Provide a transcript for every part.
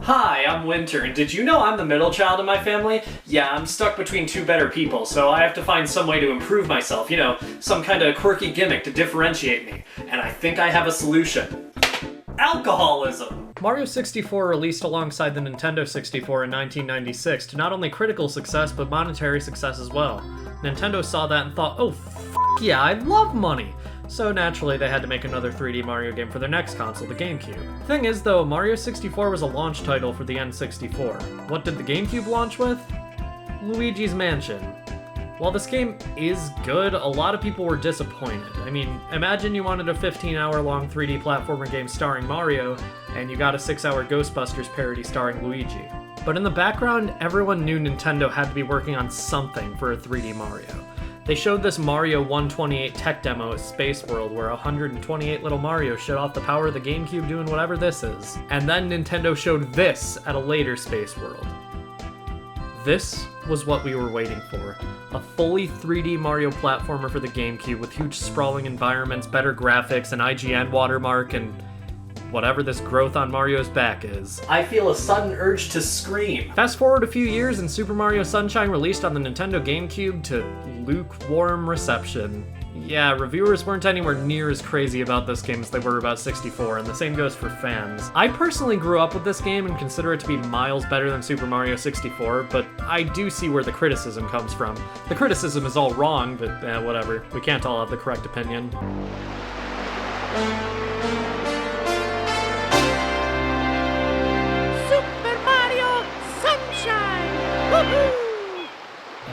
Hi, I'm Winter, and did you know I'm the middle child in my family? Yeah, I'm stuck between two better people, so I have to find some way to improve myself, some kind of quirky gimmick to differentiate me. And I think I have a solution. Alcoholism! Mario 64 released alongside the Nintendo 64 in 1996 to not only critical success, but monetary success as well. Nintendo saw that and thought, oh, yeah, I love money! So naturally, they had to make another 3D Mario game for their next console, the GameCube. Thing is though, Mario 64 was a launch title for the N64. What did the GameCube launch with? Luigi's Mansion. While this game is good, a lot of people were disappointed. I mean, imagine you wanted a 15-hour-long 3D platformer game starring Mario, and you got a 6-hour Ghostbusters parody starring Luigi. But in the background, everyone knew Nintendo had to be working on something for a 3D Mario. They showed this Mario 128 tech demo at Space World where 128 little Mario shut off the power of the GameCube doing whatever this is. And then Nintendo showed this at a later Space World. This was what we were waiting for. A fully 3D Mario platformer for the GameCube with huge sprawling environments, better graphics, an IGN watermark, and whatever this growth on Mario's back is. I feel a sudden urge to scream. Fast forward a few years and Super Mario Sunshine released on the Nintendo GameCube to lukewarm reception. Yeah, reviewers weren't anywhere near as crazy about this game as they were about 64, and the same goes for fans. I personally grew up with this game and consider it to be miles better than Super Mario 64, but I do see where the criticism comes from. The criticism is all wrong, but whatever. We can't all have the correct opinion.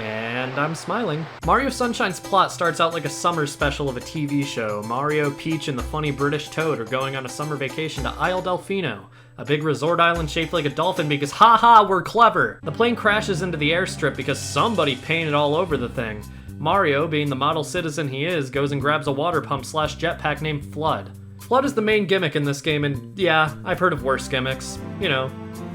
And I'm smiling. Mario Sunshine's plot starts out like a summer special of a TV show. Mario, Peach, and the funny British Toad are going on a summer vacation to Isle Delfino, a big resort island shaped like a dolphin because haha, we're clever! The plane crashes into the airstrip because somebody painted all over the thing. Mario, being the model citizen he is, goes and grabs a water pump / jetpack named Flood. Flood is the main gimmick in this game, and yeah, I've heard of worse gimmicks.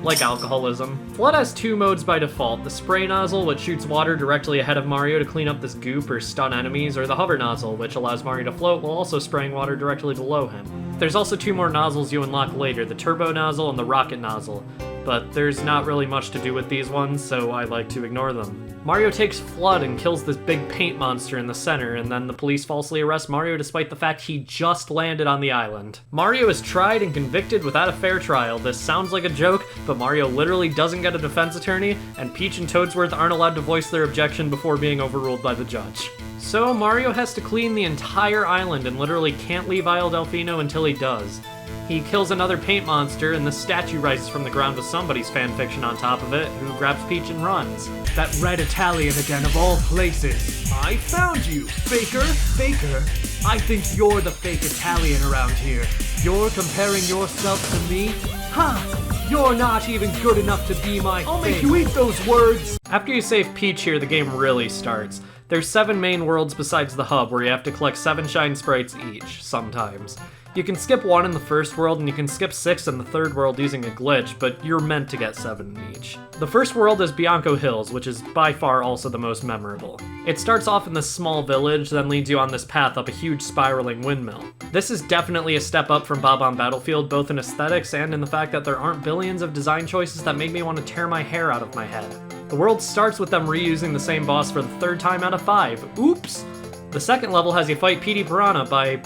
Like alcoholism. Flood has two modes by default, the spray nozzle, which shoots water directly ahead of Mario to clean up this goop or stun enemies, or the hover nozzle, which allows Mario to float while also spraying water directly below him. There's also two more nozzles you unlock later, the turbo nozzle and the rocket nozzle, but there's not really much to do with these ones, so I like to ignore them. Mario takes Flood and kills this big paint monster in the center, and then the police falsely arrest Mario despite the fact he just landed on the island. Mario is tried and convicted without a fair trial. This sounds like a joke, but Mario literally doesn't get a defense attorney, and Peach and Toadsworth aren't allowed to voice their objection before being overruled by the judge. So Mario has to clean the entire island and literally can't leave Isle Delfino until he does. He kills another paint monster, and the statue rises from the ground with somebody's fanfiction on top of it, who grabs Peach and runs. That red Italian again, of all places. I found you, faker. Faker? I think you're the fake Italian around here. You're comparing yourself to me? Ha! You're not even good enough to be my I'll make you eat those words! After you save Peach here, the game really starts. There's 7 main worlds besides the hub, where you have to collect 7 shine sprites each, sometimes. You can skip 1 in the first world, and you can skip 6 in the third world using a glitch, but you're meant to get 7 in each. The first world is Bianco Hills, which is by far also the most memorable. It starts off in this small village, then leads you on this path up a huge spiraling windmill. This is definitely a step up from Bob-omb Battlefield, both in aesthetics and in the fact that there aren't billions of design choices that make me want to tear my hair out of my head. The world starts with them reusing the same boss for the 3rd time out of 5. Oops! The second level has you fight Pina Park by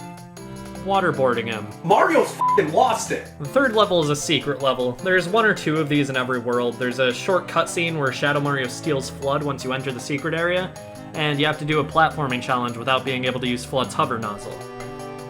waterboarding him. Mario's f***ing lost it! The third level is a secret level. There's 1 or 2 of these in every world. There's a short cutscene where Shadow Mario steals Flood once you enter the secret area, and you have to do a platforming challenge without being able to use Flood's hover nozzle.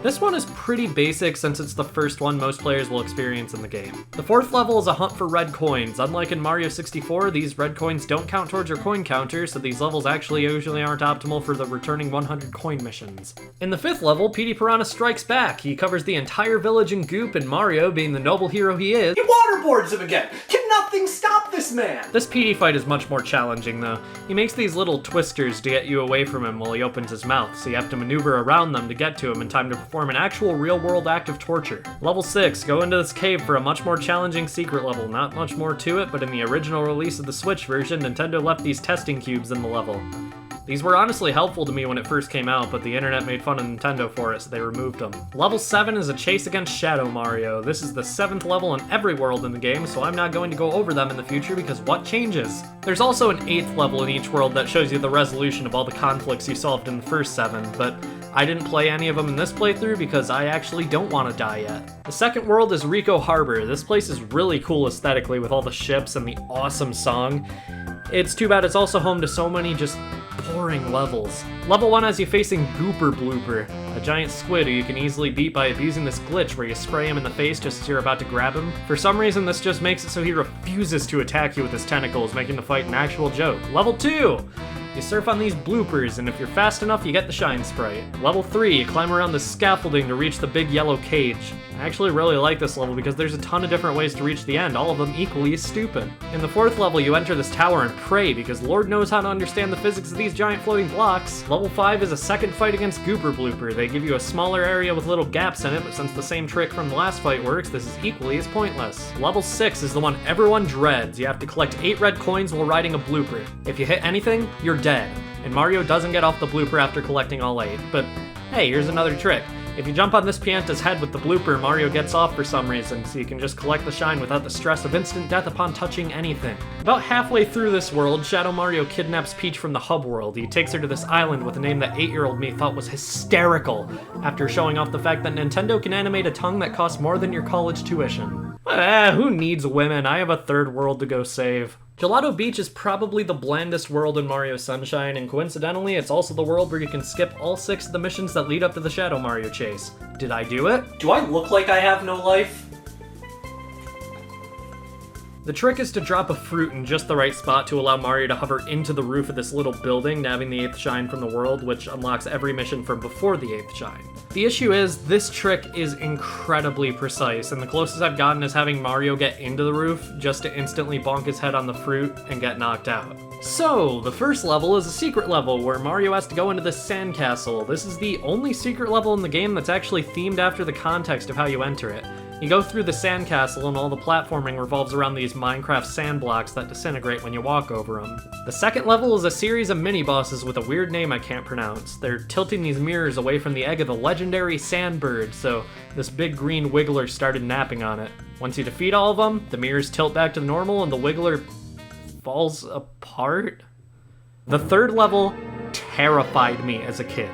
This one is pretty basic since it's the first one most players will experience in the game. The 4th level is a hunt for red coins. Unlike in Mario 64, these red coins don't count towards your coin counter, so these levels actually usually aren't optimal for the returning 100 coin missions. In the 5th level, Petey Piranha strikes back. He covers the entire village in goop, and Mario, being the noble hero he is, he waterboards him again! Can nothing stop this man? This Petey fight is much more challenging though. He makes these little twisters to get you away from him while he opens his mouth, so you have to maneuver around them to get to him in time to perform an actual real-world act of torture. Level 6, go into this cave for a much more challenging secret level. Not much more to it, but in the original release of the Switch version, Nintendo left these testing cubes in the level. These were honestly helpful to me when it first came out, but the internet made fun of Nintendo for it, so they removed them. Level 7 is a chase against Shadow Mario. This is the 7th level in every world in the game, so I'm not going to go over them in the future because what changes? There's also an 8th level in each world that shows you the resolution of all the conflicts you solved in the first 7, but I didn't play any of them in this playthrough because I actually don't want to die yet. The second world is Rico Harbor. This place is really cool aesthetically with all the ships and the awesome song. It's too bad it's also home to so many just boring levels. Level 1 has you facing Gooper Blooper, a giant squid who you can easily beat by abusing this glitch where you spray him in the face just as you're about to grab him. For some reason, this just makes it so he refuses to attack you with his tentacles, making the fight an actual joke. Level 2! You surf on these bloopers, and if you're fast enough, you get the shine sprite. Level 3, you climb around the scaffolding to reach the big yellow cage. I actually really like this level because there's a ton of different ways to reach the end, all of them equally as stupid. In the 4th level, you enter this tower and pray because Lord knows how to understand the physics of these giant floating blocks. Level 5 is a second fight against Gooper Blooper. They give you a smaller area with little gaps in it, but since the same trick from the last fight works, this is equally as pointless. Level 6 is the one everyone dreads. You have to collect 8 red coins while riding a blooper. If you hit anything, you're dead. And Mario doesn't get off the blooper after collecting all 8. But hey, here's another trick. If you jump on this Pianta's head with the blooper, Mario gets off for some reason, so you can just collect the shine without the stress of instant death upon touching anything. About halfway through this world, Shadow Mario kidnaps Peach from the hub world. He takes her to this island with a name that 8-year-old me thought was hysterical, after showing off the fact that Nintendo can animate a tongue that costs more than your college tuition. Who needs women? I have a third world to go save. Gelato Beach is probably the blandest world in Mario Sunshine, and coincidentally, it's also the world where you can skip all 6 of the missions that lead up to the Shadow Mario chase. Did I do it? Do I look like I have no life? The trick is to drop a fruit in just the right spot to allow Mario to hover into the roof of this little building, nabbing the 8th shine from the world, which unlocks every mission from before the 8th shine. The issue is, this trick is incredibly precise, and the closest I've gotten is having Mario get into the roof just to instantly bonk his head on the fruit and get knocked out. So, the first level is a secret level where Mario has to go into this sandcastle. This is the only secret level in the game that's actually themed after the context of how you enter it. You go through the sandcastle and all the platforming revolves around these Minecraft sand blocks that disintegrate when you walk over them. The second level is a series of mini-bosses with a weird name I can't pronounce. They're tilting these mirrors away from the egg of the legendary sandbird, so this big green wiggler started napping on it. Once you defeat all of them, the mirrors tilt back to normal and the wiggler falls apart. The third level terrified me as a kid.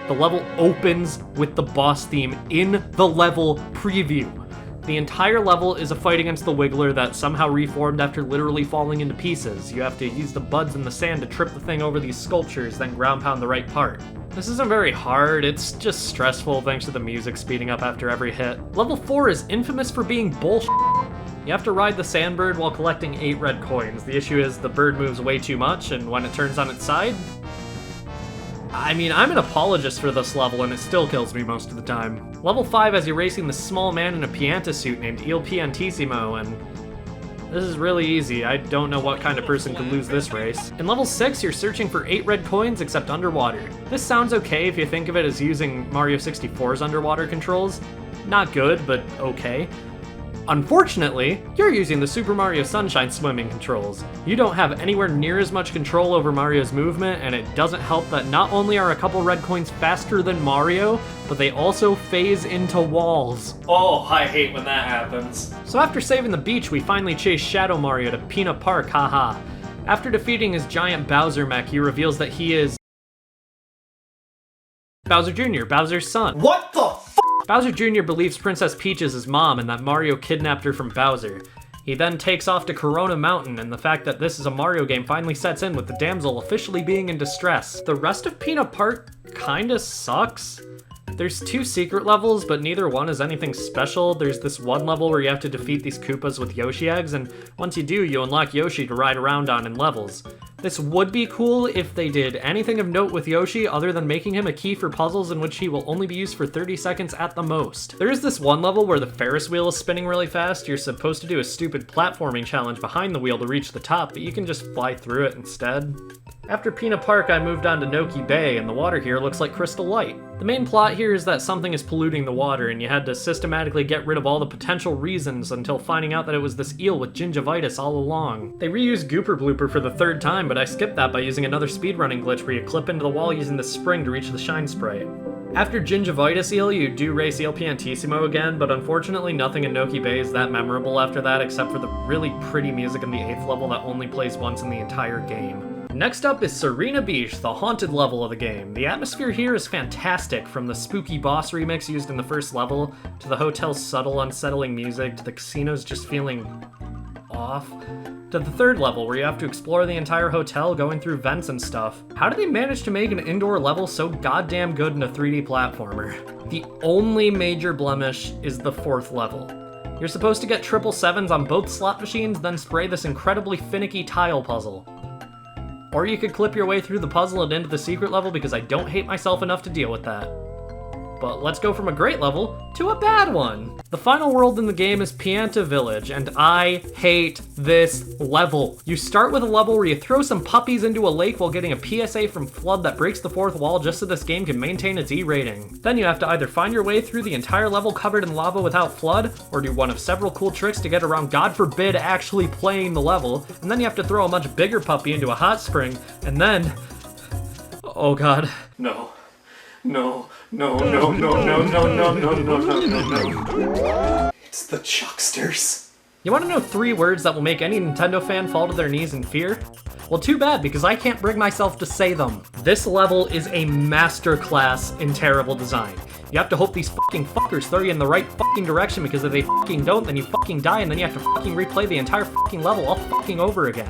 The level opens with the boss theme in the level preview. The entire level is a fight against the Wiggler that somehow reformed after literally falling into pieces. You have to use the buds in the sand to trip the thing over these sculptures, then ground pound the right part. This isn't very hard, it's just stressful thanks to the music speeding up after every hit. Level 4 is infamous for being bullshit. You have to ride the sandbird while collecting 8 red coins. The issue is the bird moves way too much, and when it turns on its side, I mean, I'm an apologist for this level, and it still kills me most of the time. Level 5 has you racing this small man in a Pianta suit named Il Piantissimo, and this is really easy. I don't know what kind of person could lose this race. In level 6, you're searching for 8 red coins except underwater. This sounds okay if you think of it as using Mario 64's underwater controls. Not good, but okay. Unfortunately, you're using the Super Mario Sunshine swimming controls. You don't have anywhere near as much control over Mario's movement, and it doesn't help that not only are a couple red coins faster than Mario, but they also phase into walls. Oh, I hate when that happens. So after saving the beach, we finally chase Shadow Mario to Pina Park, haha. After defeating his giant Bowser mech, he reveals that he is Bowser Jr., Bowser's son. What the f***? Bowser Jr. believes Princess Peach is his mom and that Mario kidnapped her from Bowser. He then takes off to Corona Mountain, and the fact that this is a Mario game finally sets in with the damsel officially being in distress. The rest of Pina Park kinda sucks. There's 2 secret levels, but neither one is anything special. There's this one level where you have to defeat these Koopas with Yoshi eggs, and once you do, you unlock Yoshi to ride around on in levels. This would be cool if they did anything of note with Yoshi other than making him a key for puzzles in which he will only be used for 30 seconds at the most. There is this one level where the Ferris wheel is spinning really fast. You're supposed to do a stupid platforming challenge behind the wheel to reach the top, but you can just fly through it instead. After Pina Park, I moved on to Noki Bay, and the water here looks like crystal light. The main plot here is that something is polluting the water, and you had to systematically get rid of all the potential reasons until finding out that it was this eel with gingivitis all along. They reused Gooper Blooper for the third time, but I skipped that by using another speedrunning glitch where you clip into the wall using the spring to reach the shine sprite. After Gingivitis Eel, you do race Eel Piantissimo again, but unfortunately nothing in Noki Bay is that memorable after that except for the really pretty music in the 8th level that only plays once in the entire game. Next up is Sirena Beach, the haunted level of the game. The atmosphere here is fantastic, from the spooky boss remix used in the first level, to the hotel's subtle, unsettling music, to the casinos just feeling off, to the 3rd level where you have to explore the entire hotel going through vents and stuff. How did they manage to make an indoor level so goddamn good in a 3D platformer? The only major blemish is the 4th level. You're supposed to get 777s on both slot machines, then spray this incredibly finicky tile puzzle. Or you could clip your way through the puzzle and into the secret level because I don't hate myself enough to deal with that. But let's go from a great level to a bad one. The final world in the game is Pianta Village, and I hate this level. You start with a level where you throw some puppies into a lake while getting a PSA from Flood that breaks the 4th wall just so this game can maintain its E rating. Then you have to either find your way through the entire level covered in lava without Flood, or do one of several cool tricks to get around, God forbid, actually playing the level, and then you have to throw a much bigger puppy into a hot spring, and then... oh god. No. No. It's the Chucksters. You want to know 3 words that will make any Nintendo fan fall to their knees in fear? Well, too bad, because I can't bring myself to say them. This level is a masterclass in terrible design. You have to hope these fucking fuckers throw you in the right fucking direction, because if they fucking don't, then you fucking die, and then you have to fucking replay the entire fucking level all fucking over again.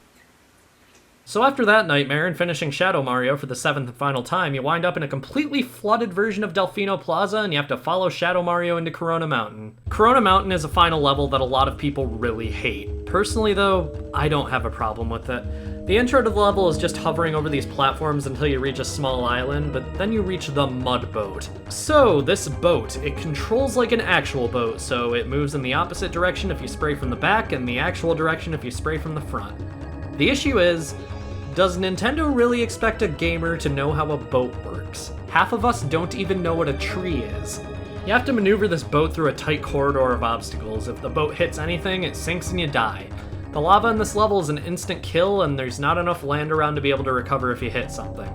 So after that nightmare and finishing Shadow Mario for the 7th and final time, you wind up in a completely flooded version of Delfino Plaza and you have to follow Shadow Mario into Corona Mountain. Corona Mountain is a final level that a lot of people really hate. Personally though, I don't have a problem with it. The intro to the level is just hovering over these platforms until you reach a small island, but then you reach the mud boat. So this boat, it controls like an actual boat, so it moves in the opposite direction if you spray from the back and the actual direction if you spray from the front. The issue is, does Nintendo really expect a gamer to know how a boat works? Half of us don't even know what a tree is. You have to maneuver this boat through a tight corridor of obstacles. If the boat hits anything, it sinks and you die. The lava in this level is an instant kill, and there's not enough land around to be able to recover if you hit something.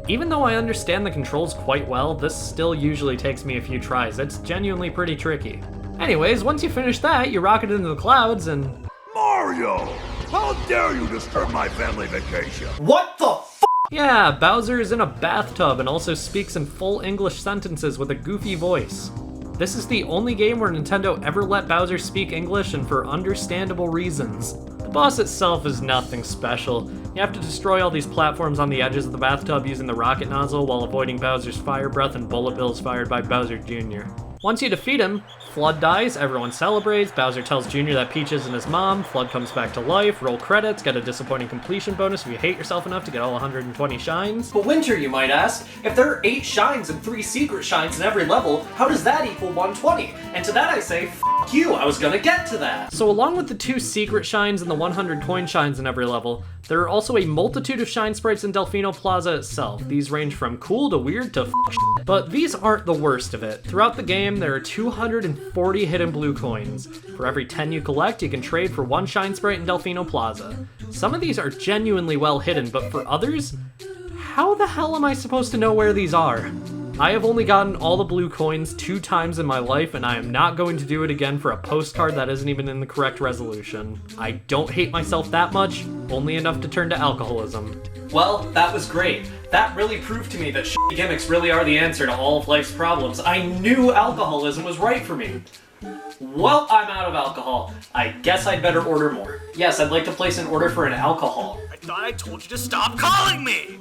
Even though I understand the controls quite well, this still usually takes me a few tries. It's genuinely pretty tricky. Anyways, once you finish that, you rocket into the clouds and... Mario! How dare you disturb my family vacation? What the f***? Yeah, Bowser is in a bathtub and also speaks in full English sentences with a goofy voice. This is the only game where Nintendo ever let Bowser speak English, and for understandable reasons. The boss itself is nothing special. You have to destroy all these platforms on the edges of the bathtub using the rocket nozzle while avoiding Bowser's fire breath and bullet bills fired by Bowser Jr. Once you defeat him, Flood dies, everyone celebrates, Bowser tells Jr. that Peach isn't his mom, Flood comes back to life, roll credits, get a disappointing completion bonus if you hate yourself enough to get all 120 shines. But Winter, you might ask, if there are 8 shines and 3 secret shines in every level, how does that equal 120? And to that I say, f*** you, I was gonna get to that. So along with the 2 secret shines and the 100 coin shines in every level, there are also a multitude of shine sprites in Delfino Plaza itself. These range from cool to weird to shit. But these aren't the worst of it. Throughout the game, there are 240 hidden blue coins. For every 10 you collect, you can trade for 1 shine sprite in Delfino Plaza. Some of these are genuinely well hidden, but for others, how the hell am I supposed to know where these are? I have only gotten all the blue coins 2 times in my life, and I am not going to do it again for a postcard that isn't even in the correct resolution. I don't hate myself that much, only enough to turn to alcoholism. Well, that was great. That really proved to me that shitty gimmicks really are the answer to all of life's problems. I knew alcoholism was right for me. Well, I'm out of alcohol. I guess I'd better order more. Yes, I'd like to place an order for an alcohol. I thought I told you to stop calling me!